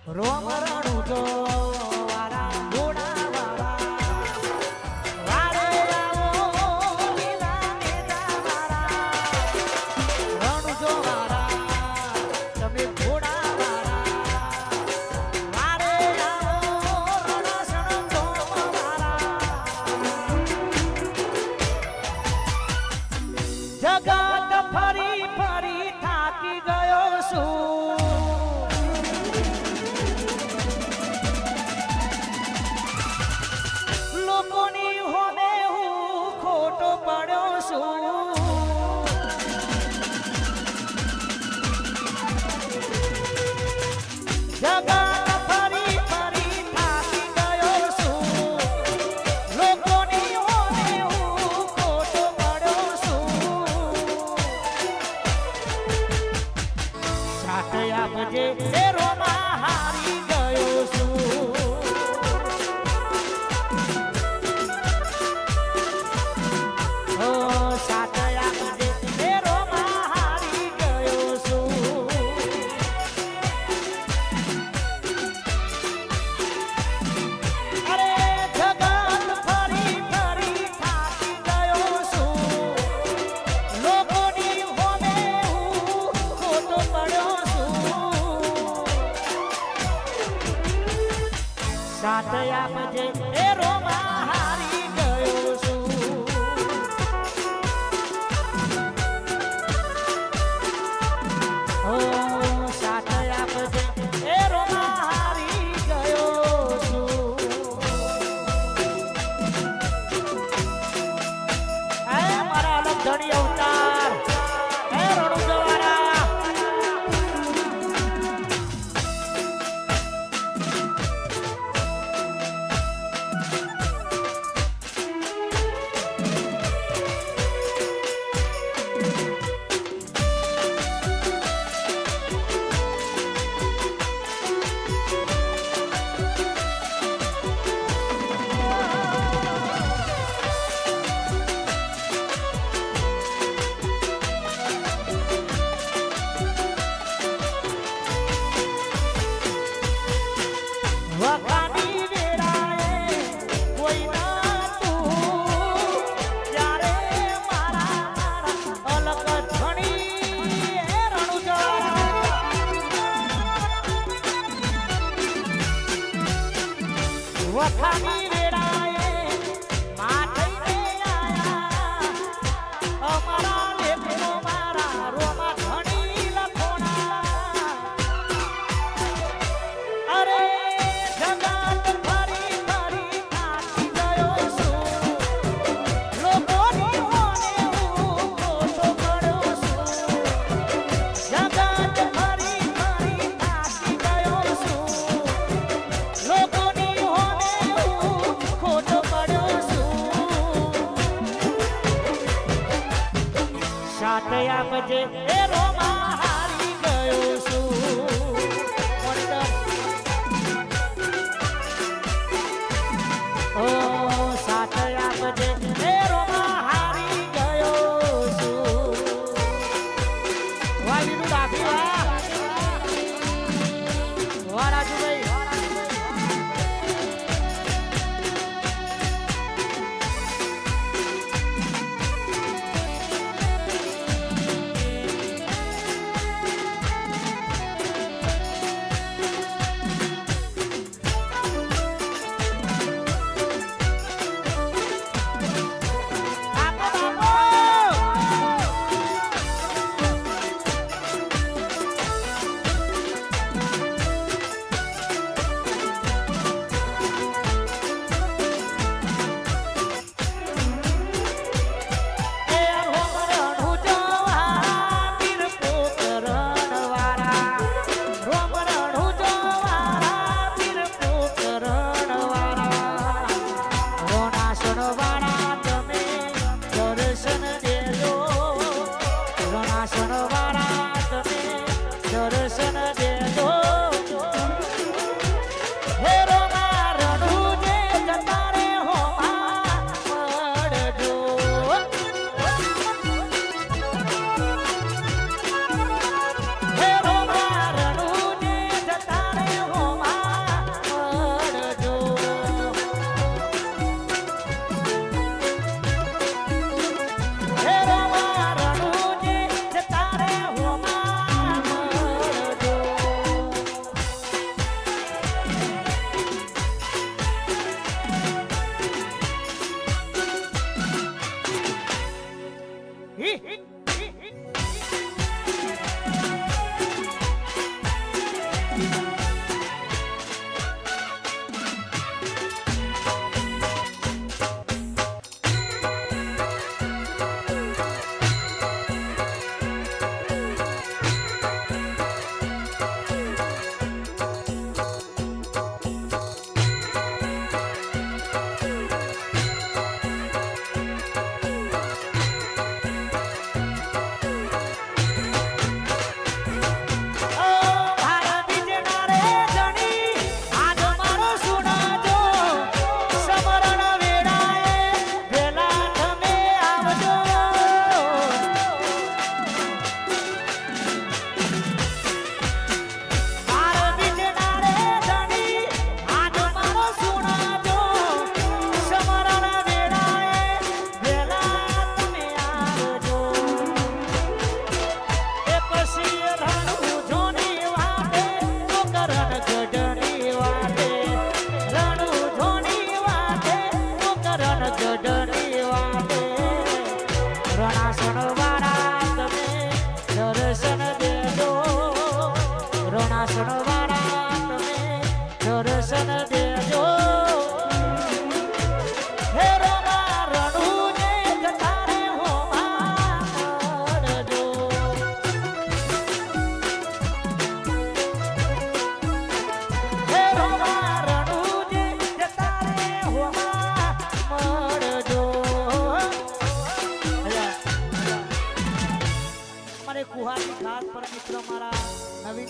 રોમ રણું જો વારા ઘોડા વાળા વારે આવો લીલા નેજા વાળા રણું જો વાળા તમે ઘોડા વાળા વારે આવો રણસણ ધોમ વાળા જગત ફરી ફરી થાકી ગયો છું લોકોની હોમે હું ખોટો પડ્યો છું જગત ફરી ફરી થાકી ગયો છું લોકોની હોમે હું ખોટો પડ્યો છું સાથ આપજે એ રોમા હારી ગયો છું સાથ આપજે એ રોમા હારી ગયો છું ઓ સાથ આપજે એ રોમા હારી ગયો છું એ મારા અલગ ધણી અવતાર એ રણું જવારા વખાની વેળાએ કોઈ નતું ત્યારે મારા અલગ ધણી એ રણું જવારા વખાની વેળાએ માથઈને આયા અમારા લેખનો મારા રોમા ધણી લખોણા અરે જગત ફરી ફરી થાકી ગયો છું લોકોની હોને હું ખોટો પડ્યો છું જગત ફરી ફરી થાકી ગયો છું લોકોની હોને હું ખોટો પડ્યો છું સાથ આપજે એ રોમા હારી ગયો છું ઓ સાથ આપજે એ રોમા હારી ગયો છું વાહ બીનું ડાભી વાહ વાહ રાજુભાઈ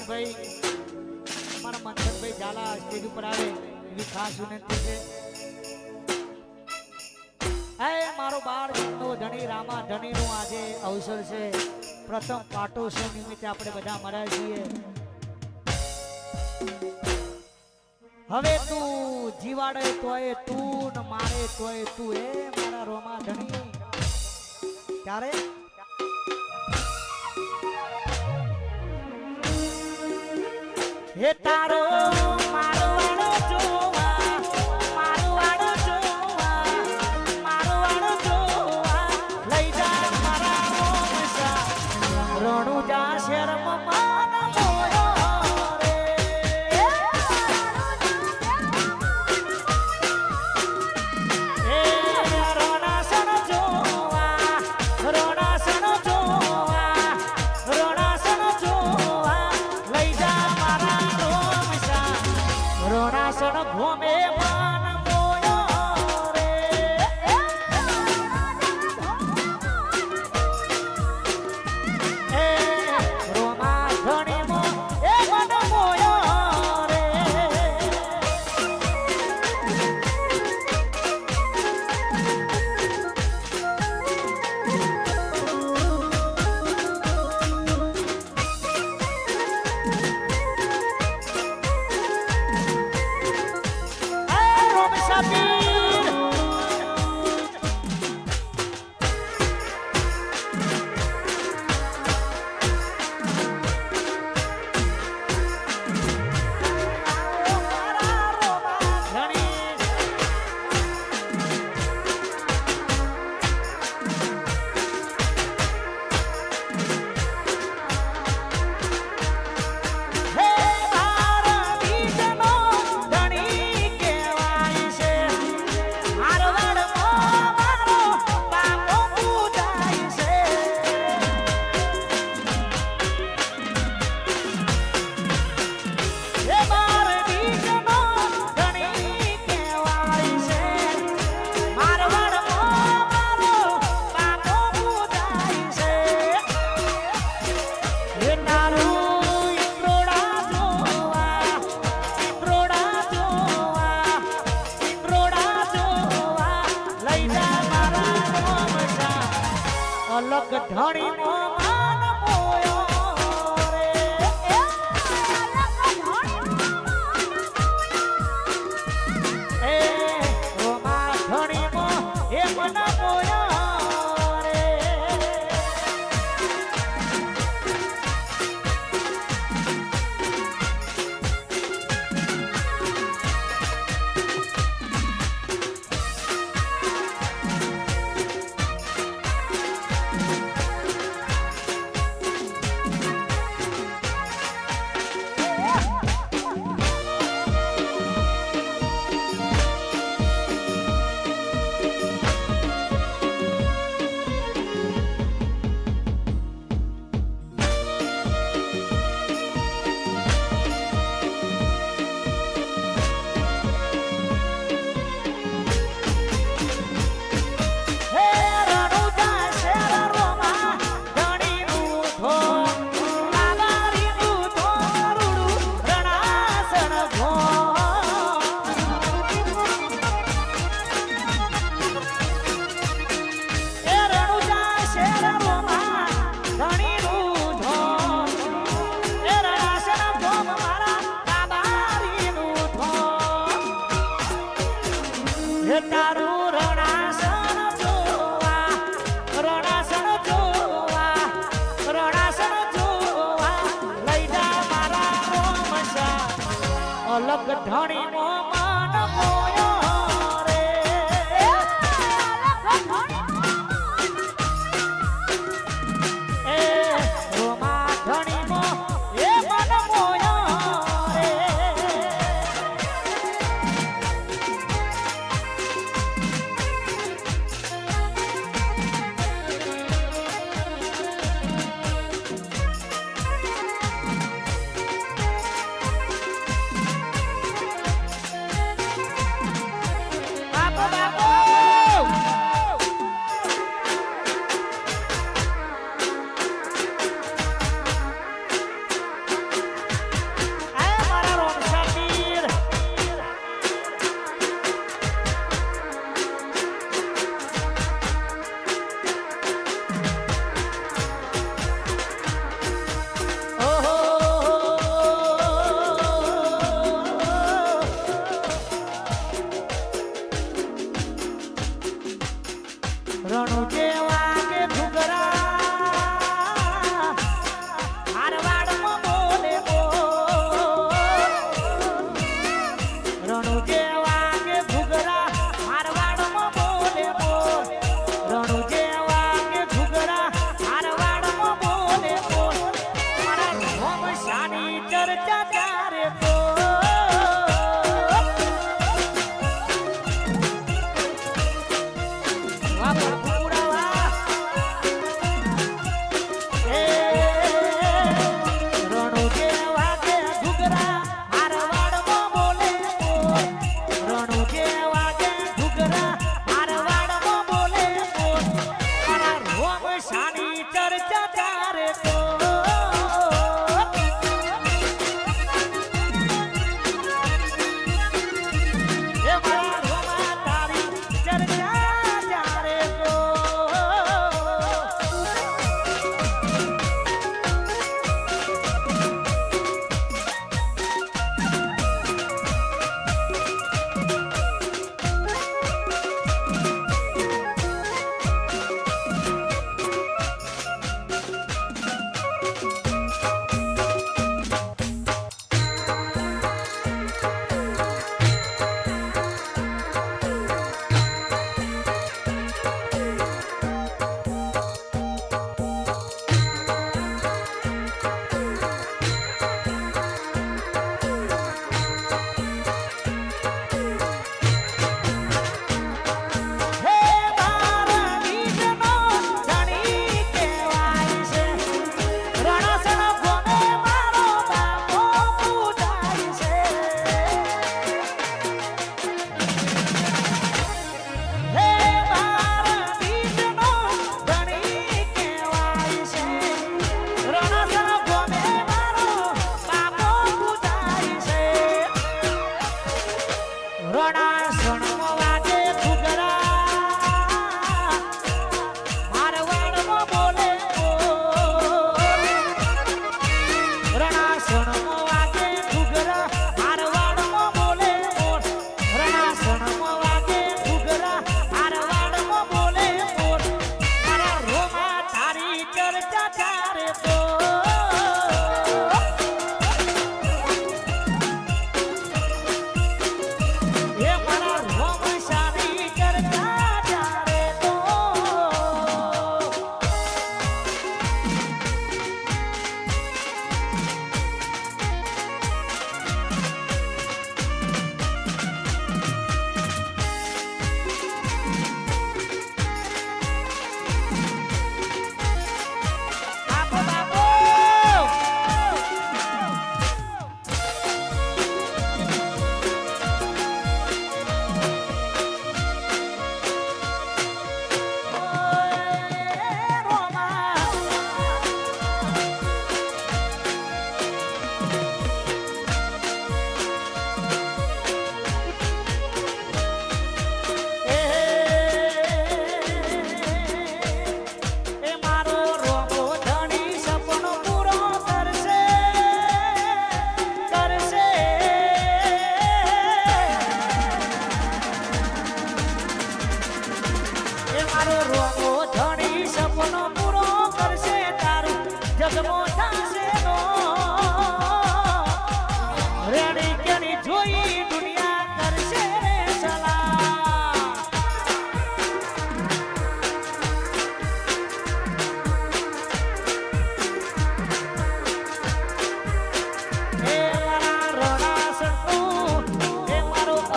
રમેશભાઈ મારા મનસુખભાઈ ઝાલા સ્ટેજ ઉપર આવે એવી ખાસ વિનંતી છે. મારો બાળ નો ધણી રામા ધણી નું આજે અવસર છે. પ્રથમ પાટોત્સવ નિમિત્તે આપણે બધા મળ્યા છીએ. હવે તું જીવાડે તોય તું ને મારે તોય તું એ મારા રોમા ધણી. ત્યારે હે તારો મારો વાળો જોવા, મારો વાળો જોવા, મારો વાળો જોવા લઈ જા મારા રોમસા રણુજા શહેરમાં મારા મોયો રે. એ રણાસણ જોવા, રણાસણ જોવા, રણાસણ જોવા લઈ જા મારા રોમસા રણાસણ ઘોમે માન મોયો રે. એ રોમા ધણી મો એ મન મોયો રે. રોમસા પીર મારા રોમા ધણી. હે મારા બીજનો ધણી કહેવાય છે. મારવાડમાં મારો બાપો પૂજાય છે. હે મારા બીજનો ધણી કહેવાય છે. મારવાડમાં મારો બાપો પૂજાય છે. હે તારું ઈંડોળા જોવા, ઈંડોળા જોવા, ઈંડોળા જોવા લઈ જા મારા રોમસા અલગ ધણી નો માન મોયો રે. એ રોમા ધણી મો એ મન મોયો રે. હે રણુજા શહેર રોમા ધણીનું ધોમ, કાવારીનું ધોરુડું રણાસણ ઘોમ. એ રણુજા શહેર રોમા ધણીનું ધોમ, એ રણાસણ ઘોમ મારા કાવારીનું ધોમ. હે તારું રણાસણ જોવા, રણાસણ જોવા, રણાસણ જોવા લઈ જા મારા રોમસા અલગ ધણી નો માન મોયો રે. એ રોમા ધણી મો એ મન મોયો રે.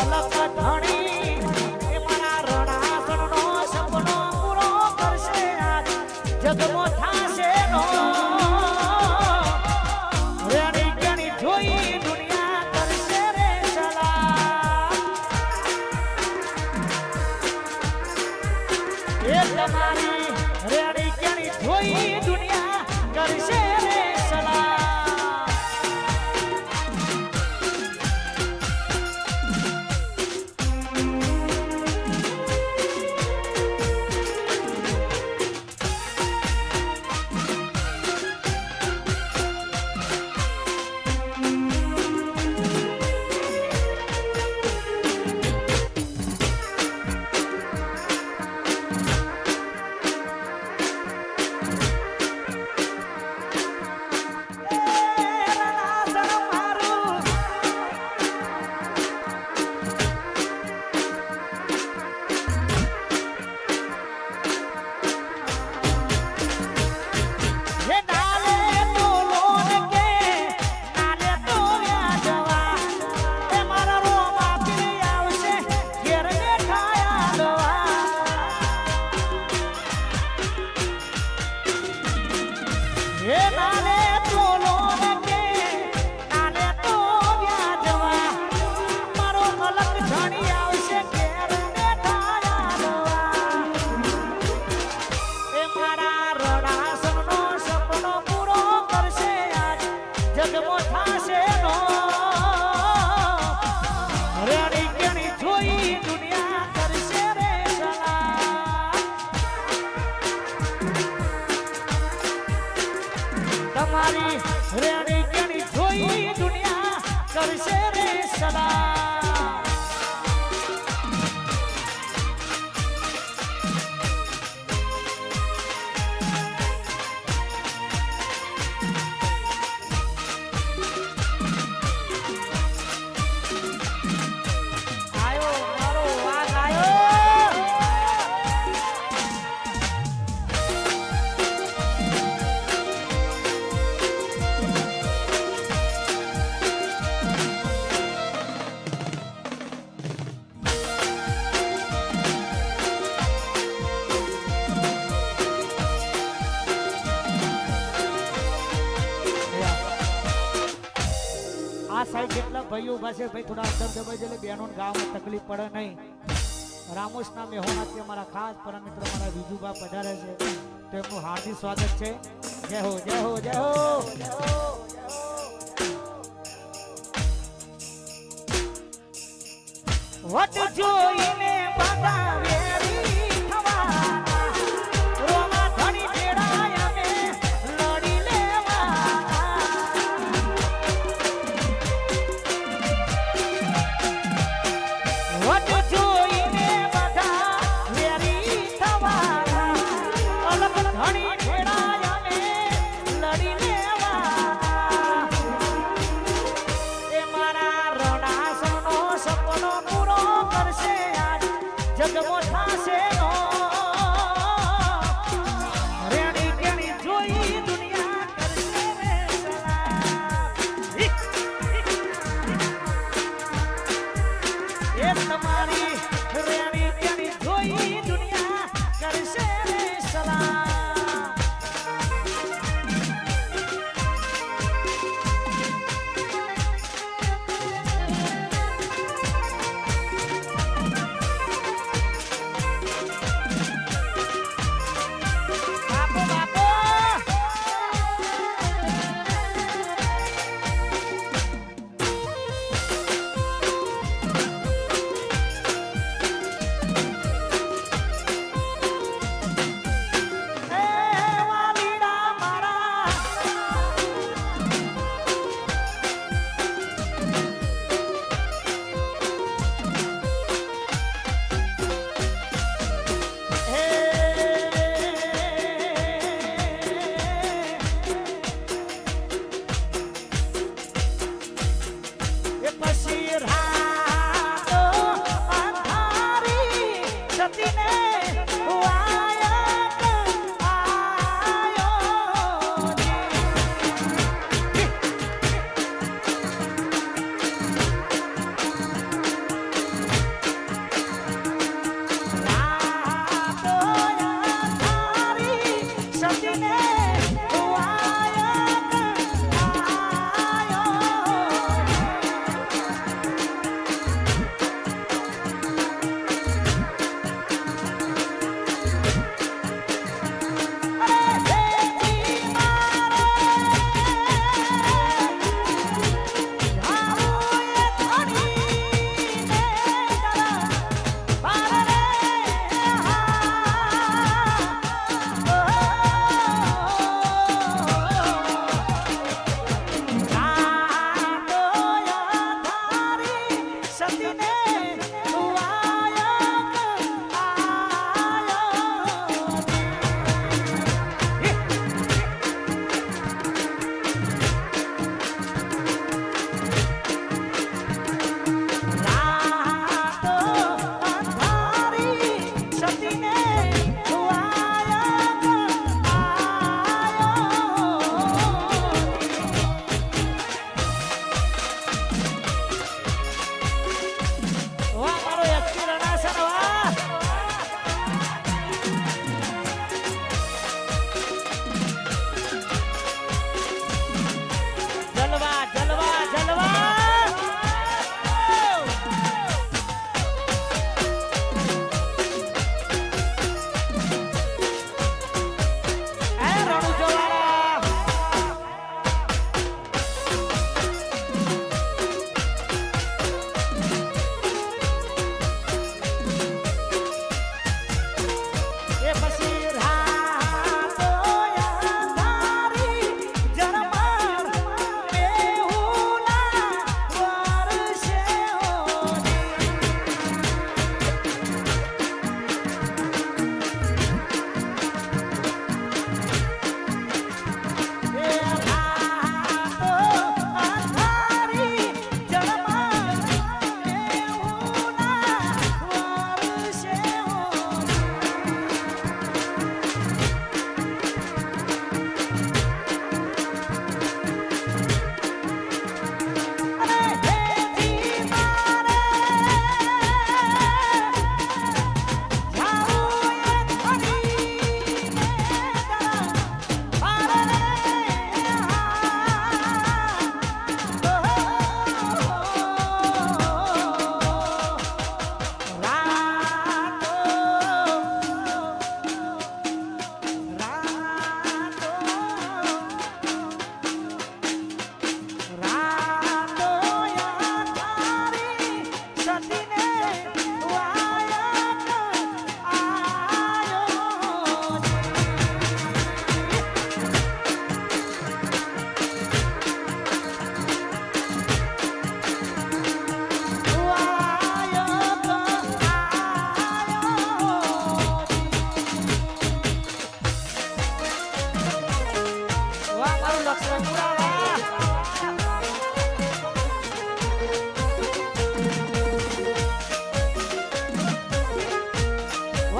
મલક ધણી એ મારા રણાસણનો સપનો પૂરો કરશે આજ જગમાં થાશે નો રેણી કેણી જોઈ દુનિયા કરશે રે સલામ એ તમારી રેણી કેણી જોઈ દુનિયા કરશે રે સલામ તમારી રેણી કેણી જોઈ દુનિયા કરશે રે સલામ આયો મારો વાગ આયો આ સાઈડ જેટલા ભાઈઓ ઉભા છે ભાઈ થોડા અંદર દબાઈ એટલે બહેનો ગામમાં તકલીફ પડે નહીં રામોસના મેહોણાથી અમારા ખાસ પરમ મિત્ર મારા વિજુભા પધારે છે તો એમનું હાર્દિક સ્વાગત છે જય હો જય હો જય હો વટ જોઈને બધા વેરી થવાના રોમા ધણી ભેળાય અમે લડી લેવાના વટ જોઈને બધા વેરી થવાના અલગ ધણી ભેળાય અમે લડી લેવાના એ મારા રણાસણનો સપનો પૂરો કરશે આજ જગમો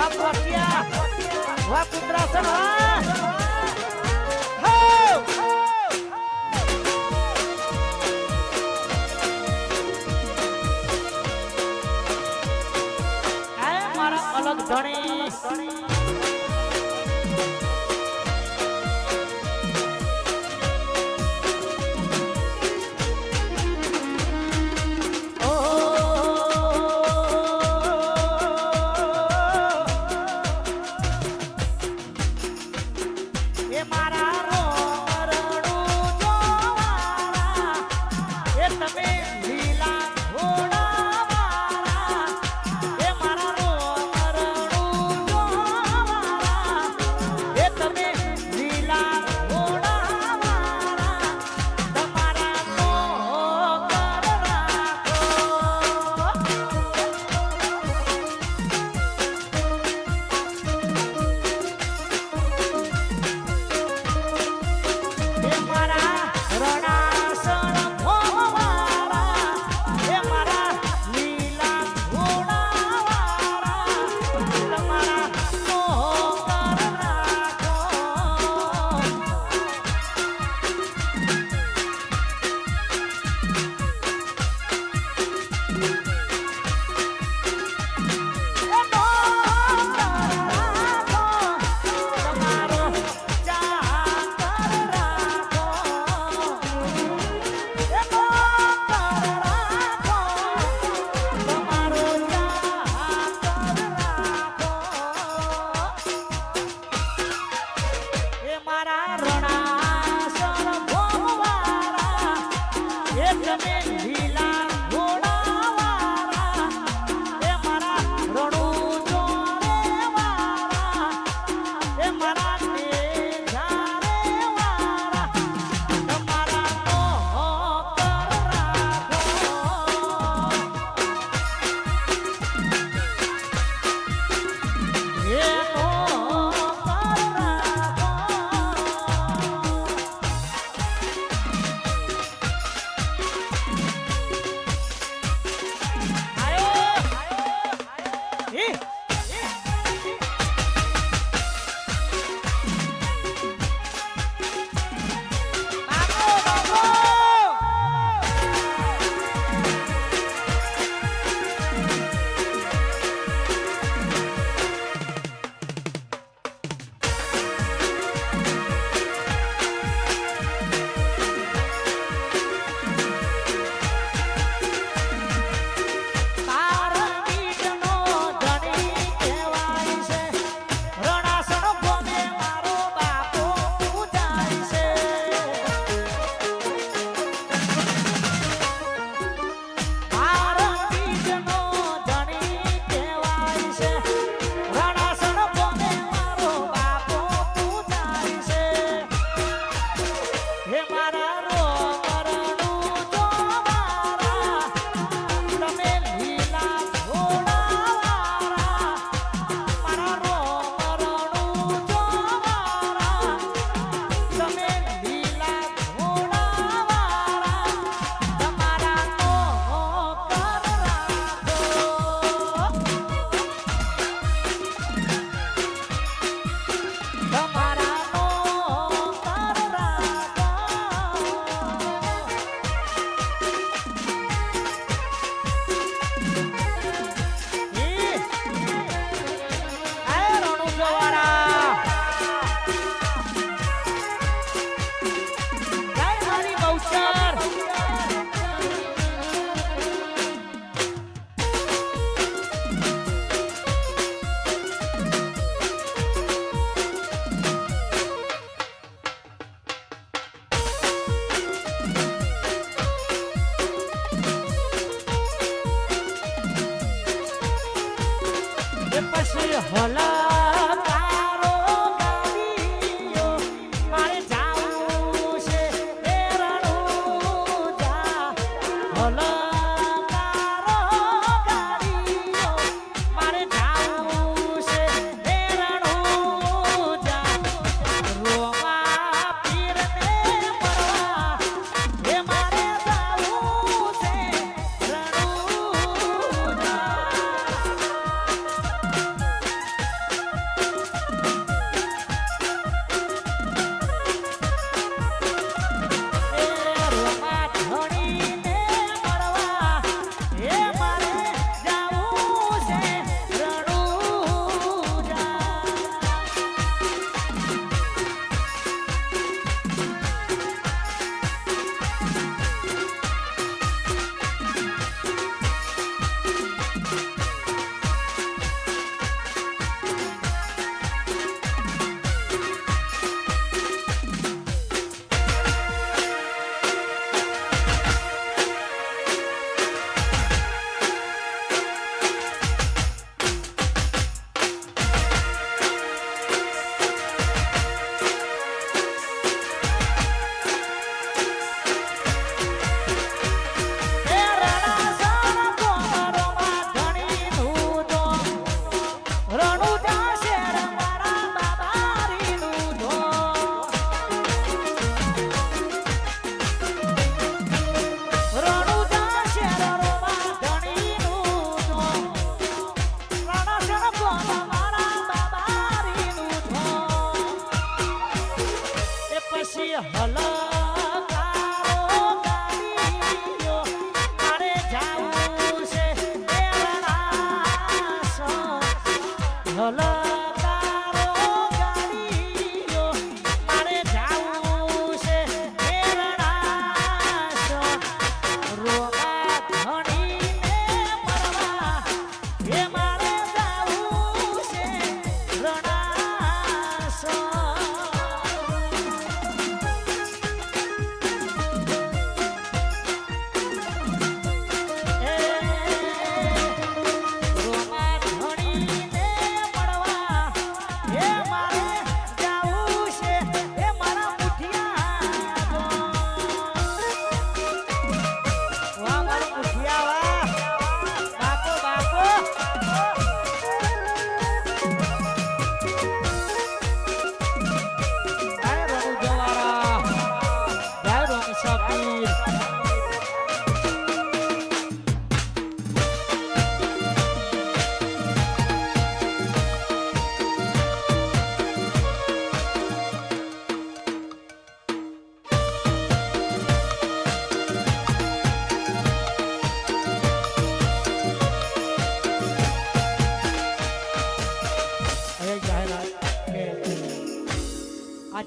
વાહ પોટિયા વાહ પુત્રાસન વાહ મારા અલગ ધણી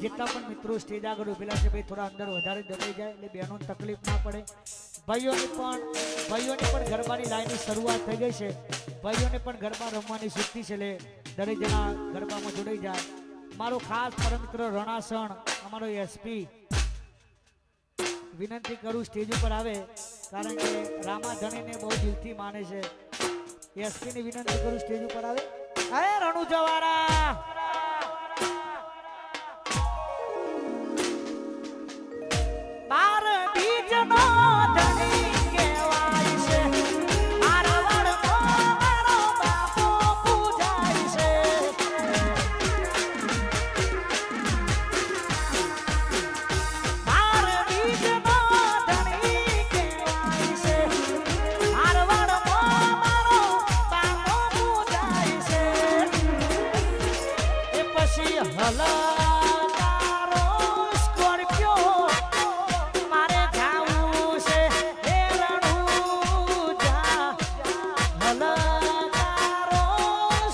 જેટલા પણ મિત્રો સ્ટેજ આગળ ઉભેલા છે ભાઈ થોડા અંદર વધારે દબાઈ જાય એટલે બહેનોને તકલીફ ના પડે. ભાઈઓની પણ ગરબાની લાઈનની શરૂઆત થઈ ગઈ છે. ભાઈઓને પણ ગરબા રમવાની સિદ્ધિ છે એટલે દરેક જણા ગરબામાં જોડાઈ જાય. મારો ખાસ પરમ મિત્ર રણાસણ અમારો એસપી વિનંતી કરું સ્ટેજ ઉપર આવે, કારણ કે રામાધણીને બહુ દિલથી માને છે. એસપી ની વિનંતી કરું સ્ટેજ ઉપર આવે. હે રણુ જવારા બાર બીજનો ધણી કહેવાય છે. આરવડમાં મારો બાપો પૂજાય છે. બાર બીજનો ધણી કહેવાય છે. આરવડમાં મારો બાપો પૂજાય છે. એ પછી હલકારો સ્કોર્પિયો મારે જાવું છે. હે રણુજા હલકારો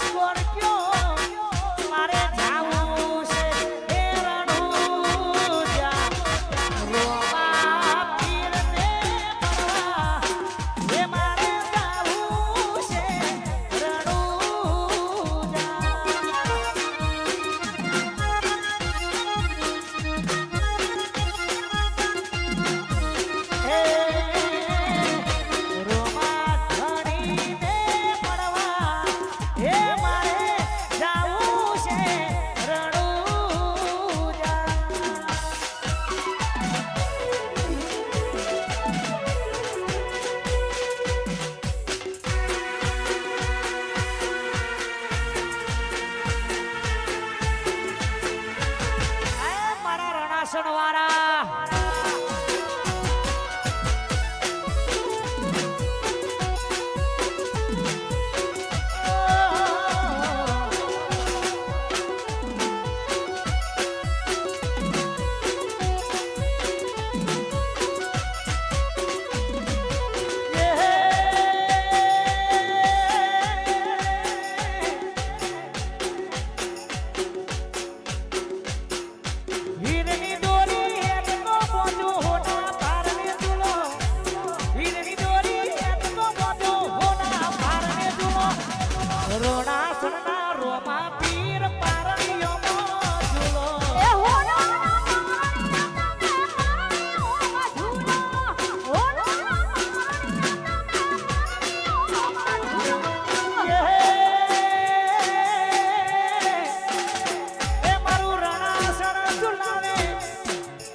સ્કોર્પિયો મારે જાવું છે. હે રણુજા રોમા પીરને મળવા હે મારે જાવું છે. રણુજા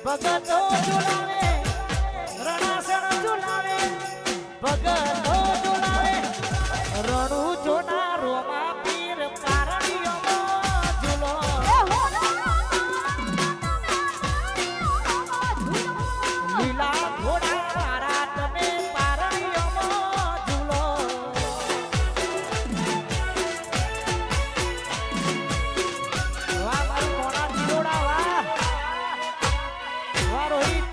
ભગતો ઝુલાવે રણાસણ ઝુલાવે ભગતો ઝુલાવે રણુ જોના રોમા પીર પારણીઓમાં ઝૂલો લીલા ઘોડા મારા તમે પારણીઓમાં ઝૂલો વાહ મારું મોના જીરોડા વાહ રોહિત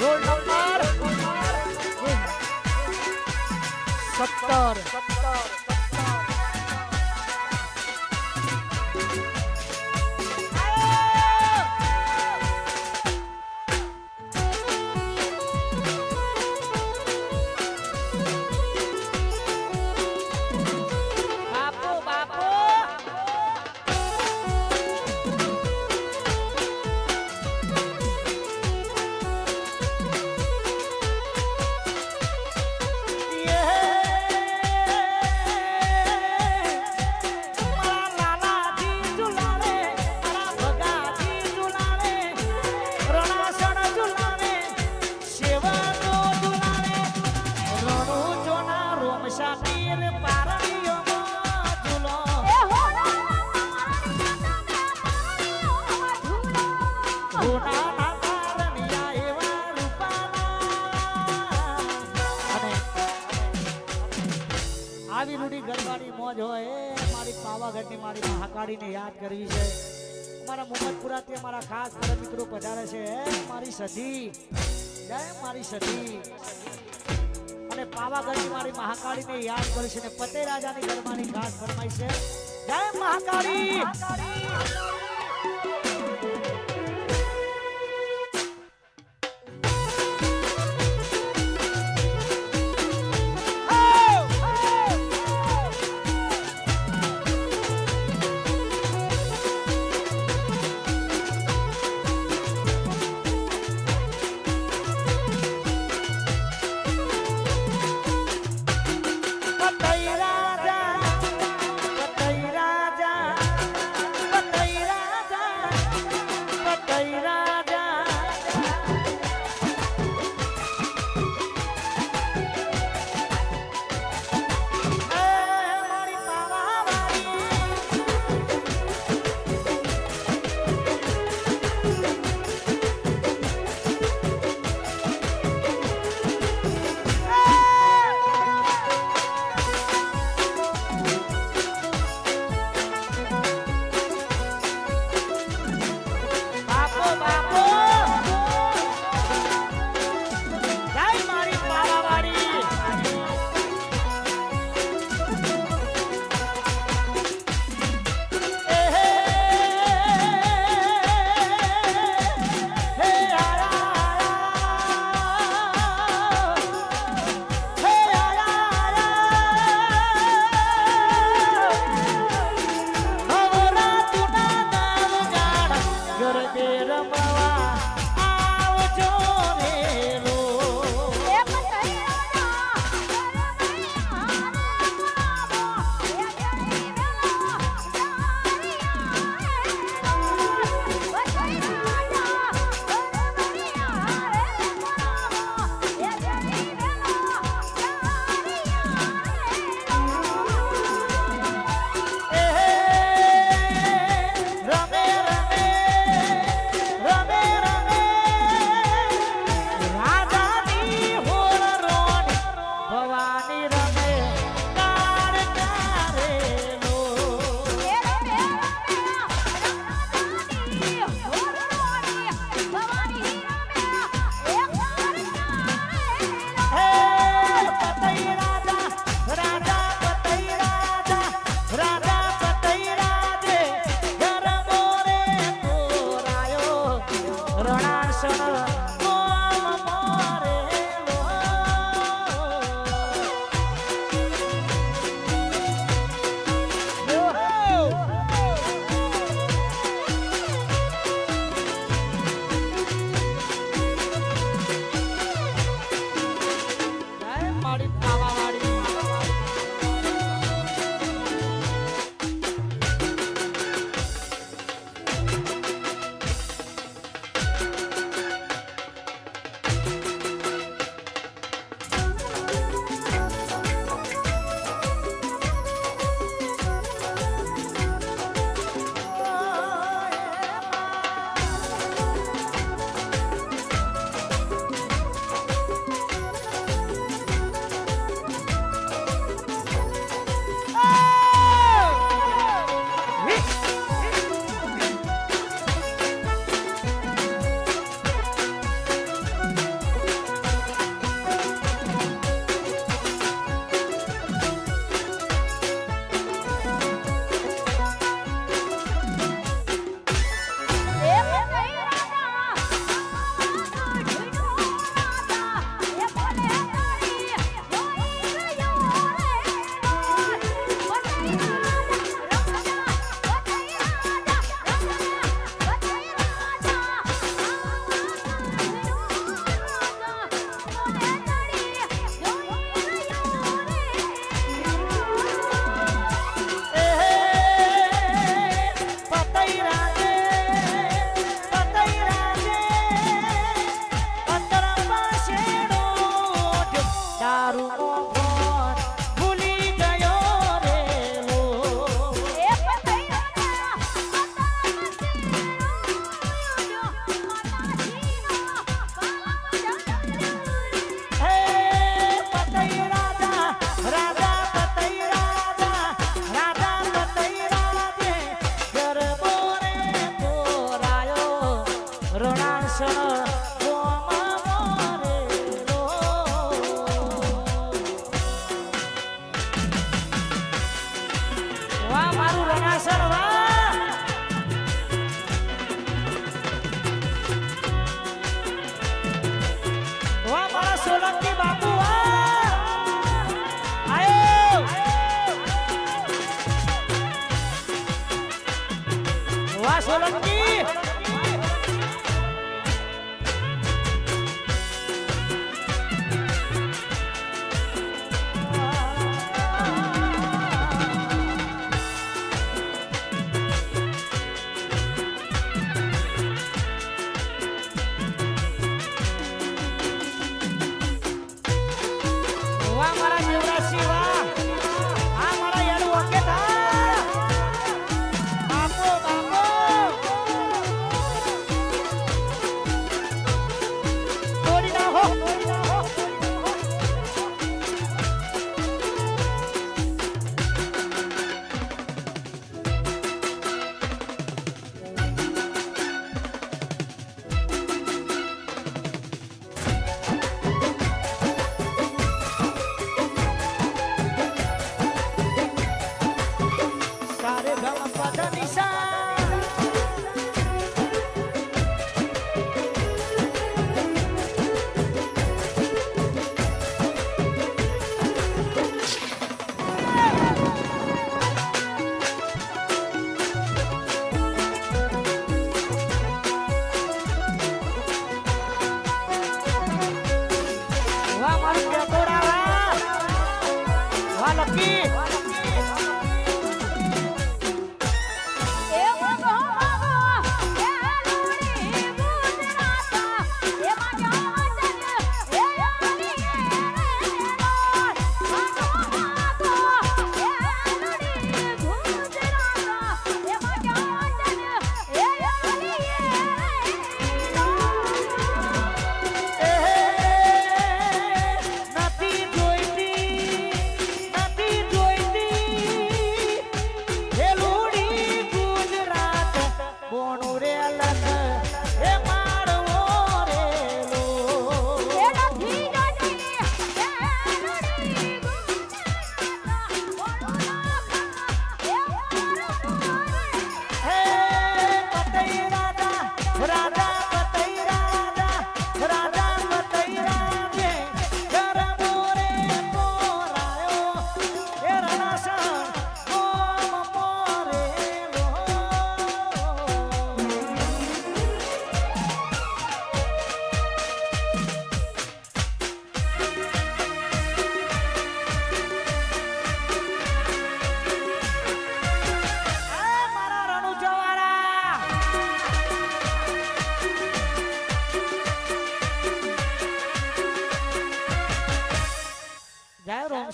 રોલ નંબર 17 બાપો બાપો આવી રૂડી ગરબાની મોજ હોય એ મારી પાવાગઢની મારી મહાકાળીને યાદ કરવી છે. અમારા મોહમ્મદપુરાથી અમારા ખાસ પરમ મિત્રો પધારે છે એ મારી સધી, જય મારી સધી. અને પાવાગઢની મારી મહાકાળીને યાદ કરશે ને પતે રાજાની ગરબાની ખાસ ફરમાઈ છે. જય મહાકાળી. પતઈ રાજા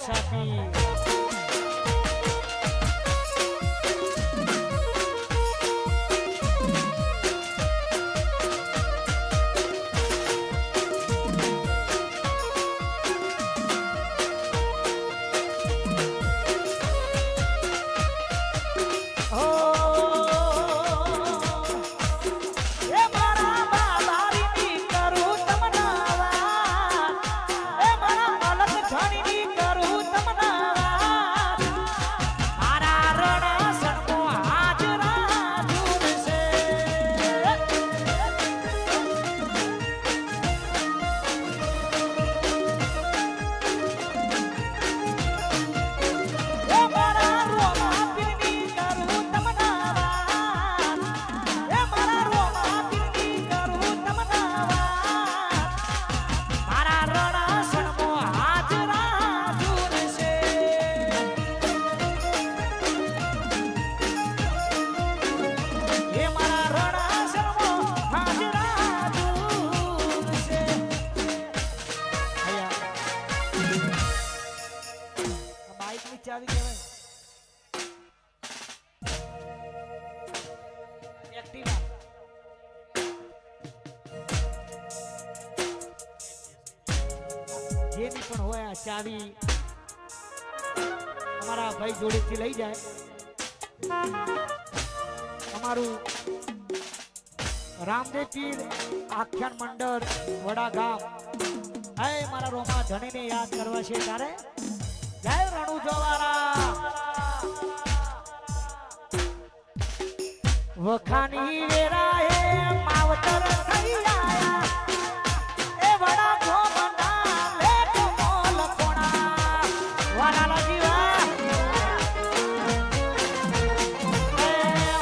છાપી ચાવી કહેવાય એક્ટિવા જેની પણ હોય આ ચાવી અમારા ભાઈ જોડેથી લઈ જાય અમારું રામદેવ પીર આખ્યાન મંડળ વડા ગામ હે મારા રોમા ધણીને યાદ કરવા છે ત્યારે જય રણુ જવારા વખાની વેરાએ માવતર થઈ આયા એ વડા ગોમના લેટ મોલ કોણા વાલા જીવા એ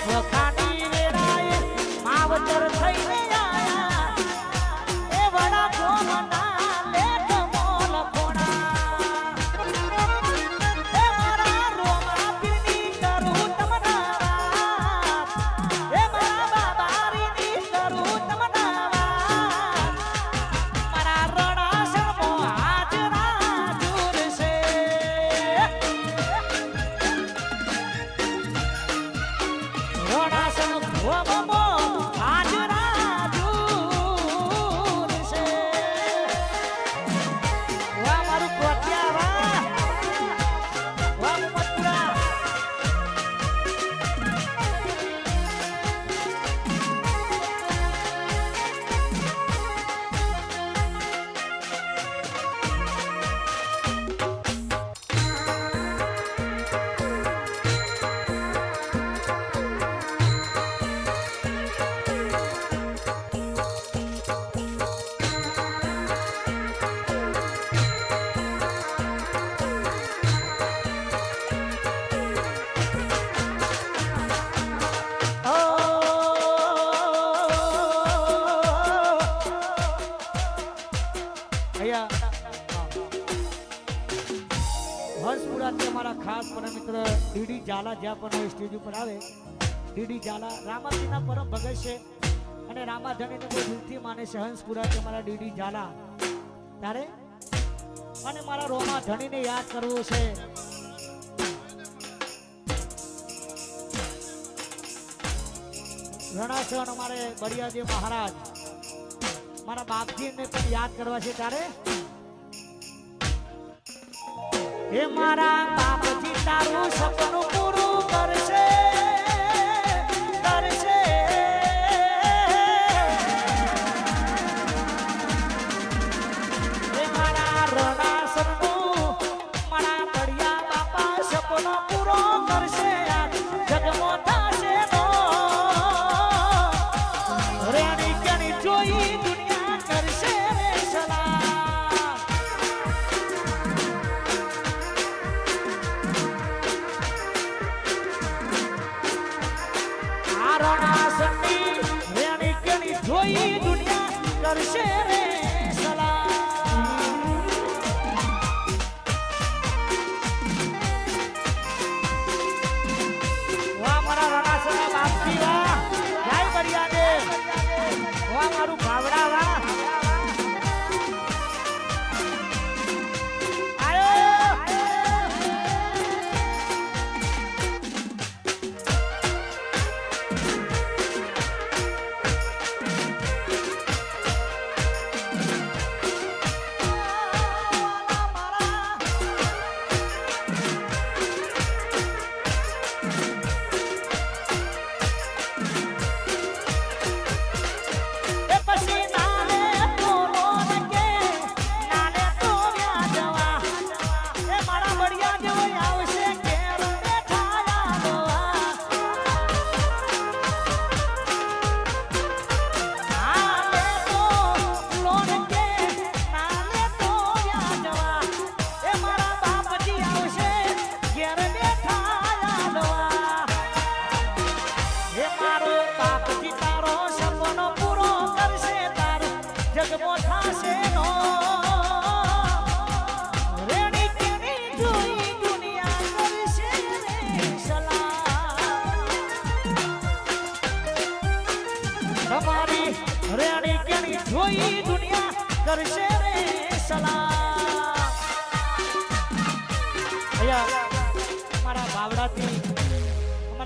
વખાની વેરાએ માવતર થઈને આયા એ વડા ગોમના લેટ મોલ કોણા એ મારા રોમા પીરની કરું તમના એ મારા બાબારીની કરું તમના મારા રણાસણમો હાજરા દૂર છે રણાસણ ભોમો હાજરા દૂર છે વાહ મારું કોટિયા વાહ મથુરા હંસપુરાથી અમારા ખાસ પરમ મિત્ર ડીડી ઝાલા જ્યાં પણ હોય સ્ટેજ ઉપર આવે ડીડી ઝાલા રામાજીના પરમ ભગત છે અને રામાધણીને બહુ દિલથી માને છે હંસપુરાથી અમારા ડીડી ઝાલા ત્યારે અને મારા રોમા ધણીને યાદ કરવો છે રણાસણ અમારે બળિયાદેવ મહારાજ મારા બાપજીને પણ યાદ કરવા છે ત્યારે હે મારા બાપજી તારું સપનું પૂરું કરશે કરશે હે મારા રણાસણનું મારા બળિયા બાપા સપનો પૂરો કરશે જગમો થશે નો રેણી કેણી જોઈ દુનિયા કરશે રે સલામ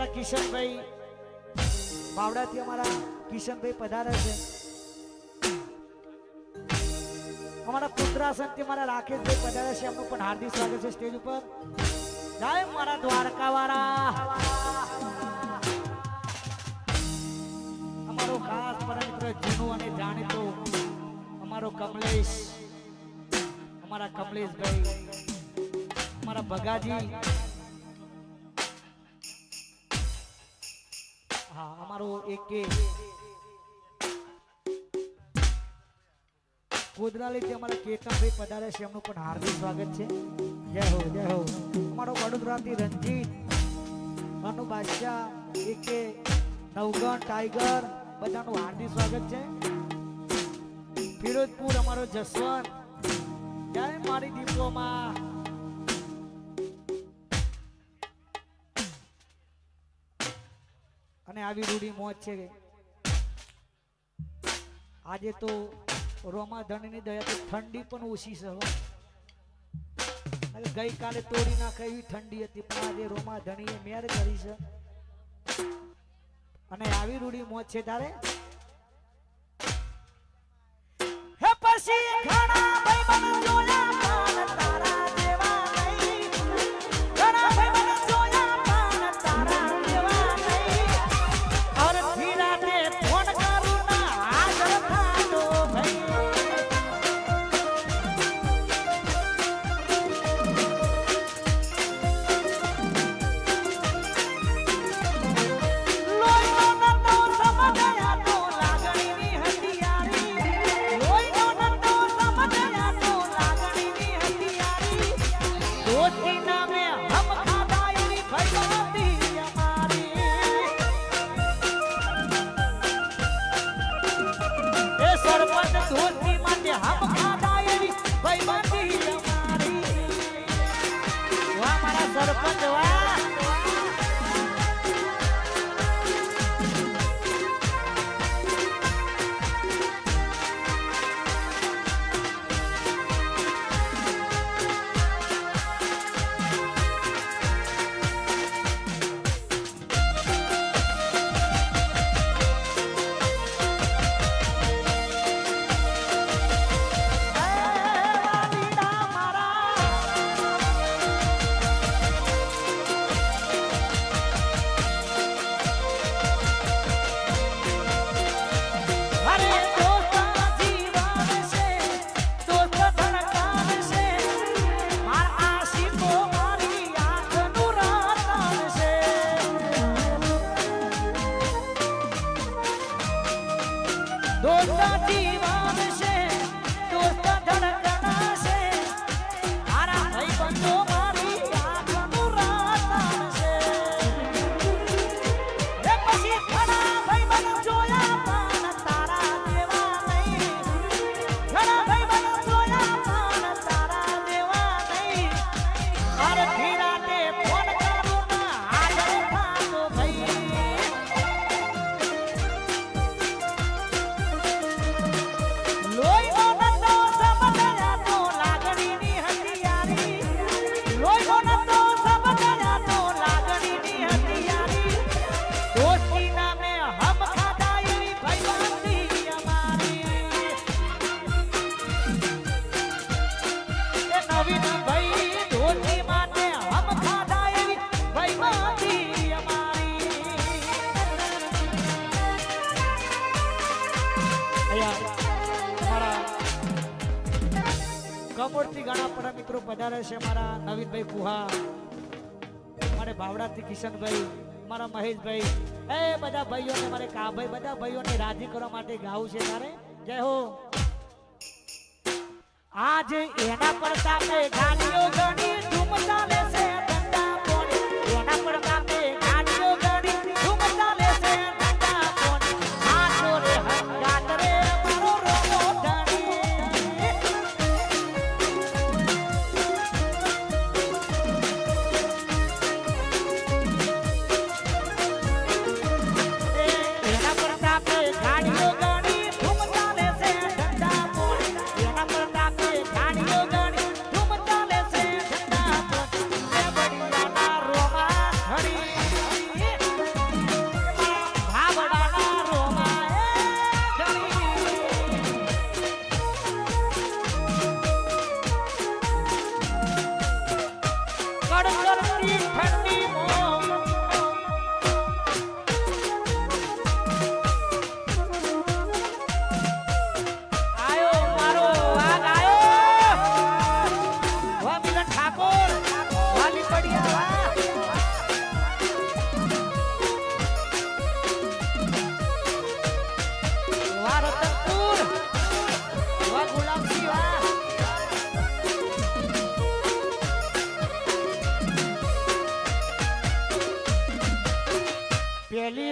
અમારા કિશનભાઈ બાવડાથી અમારા કિશનભાઈ પધારે છે. અમારા પુત્રાસનથી અમારા રાકેશભાઈ પધારે છે, એમનું પણ હાર્દિક સ્વાગત છે સ્ટેજ ઉપર. જય મારા દ્વારકા વાળા. અમારો ખાસ પરમ મિત્ર જૂનું અને જાણીતો અમારો કમલેશ, અમારા કમલેશભાઈ, અમારા ભગાજી, હા અમારો એક ગોધરાલીથી અમારા કેતનભાઈ પધારે છે, એમનું પણ હાર્દિક સ્વાગત છે. જય હો જય હો. અમારો વડોદરાથી રંજીત, અનુ બાદશાહ, એક નવગણ ટાઈગર, બધાનું હાર્દિક સ્વાગત છે. ફિરોજપુર અમારો જસવંત, જય મારી દીપોમાં. અને આવી રૂડી મોજ છે. આજે તો રોમા ધણીની દયાથી ઠંડી પણ ઓછી છે. ગઈકાલે તોડી નાખે એવી ઠંડી હતી, પણ આજે રોમા ધણીએ મેર કરી છે. અને આવી રૂડી મોજ છે તારે. હે પછી ઘણા ભાઈબંધ જોયા પણ તારા જેવા નહીં, ઘણા ભાઈબંધ જોયા પણ તારા જેવા નહીં. અડધી રાતે ફોન કરું ના હાજર થાતો ભાઈ. કમોડથી ઘણા પડા મિત્રો પધારે છે. મારા નવીનભાઈ કુહા, મારે ભાવડાથી કિશનભાઈ, મારા મહેશભાઈ, એ બધા ભાઈઓને, મારે કાભાઈ, બધા ભાઈઓને રાજી કરવા માટે ગાવું છે તારે. જય હો. આજ એના પર તાપે ગાડીઓ ગણી ધૂમ ચાલે છે, ઠંડા પોણી એના પર તાપે ગાડીઓ ગણી ધૂમ ચાલે છે, ઠંડા પોણી. આ ચોરે હંગાત રે મારો રોમો ધણી. એના પર તાપે ગાડીઓ ગણી ધૂમ ચાલે છે, ઠંડા પોણી એના પર તાપે ગાડીઓ ગણી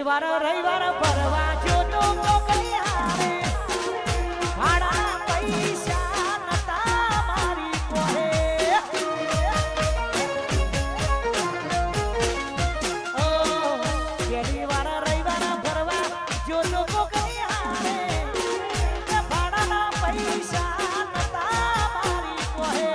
રવિવાર ભરવા જો તો કોકની હારે ભાડા પૈસા નતા મારી કોહે ઓ શનિવાર રવિવાર ભરવા જો તો કોકની હારે ભાડાના પૈસા નતા મારી કોહે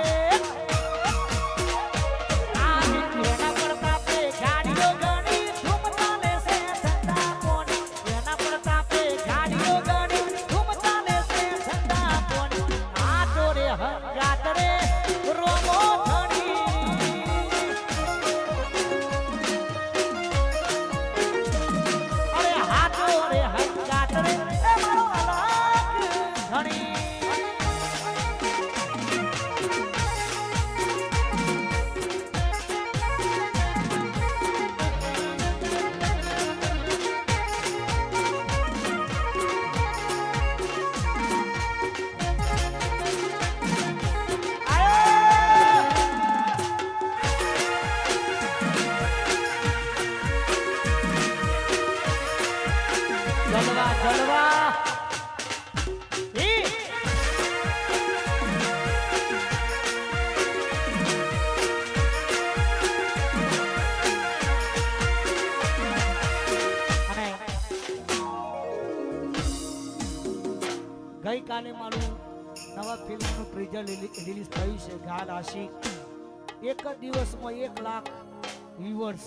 જલવા ગઈકાલે મારું નવા ફિલ્મનું ટ્રેલર રિલીઝ થયું છે ગાડ આશિક એક જ દિવસમાં 1 લાખ વ્યુઅર્સ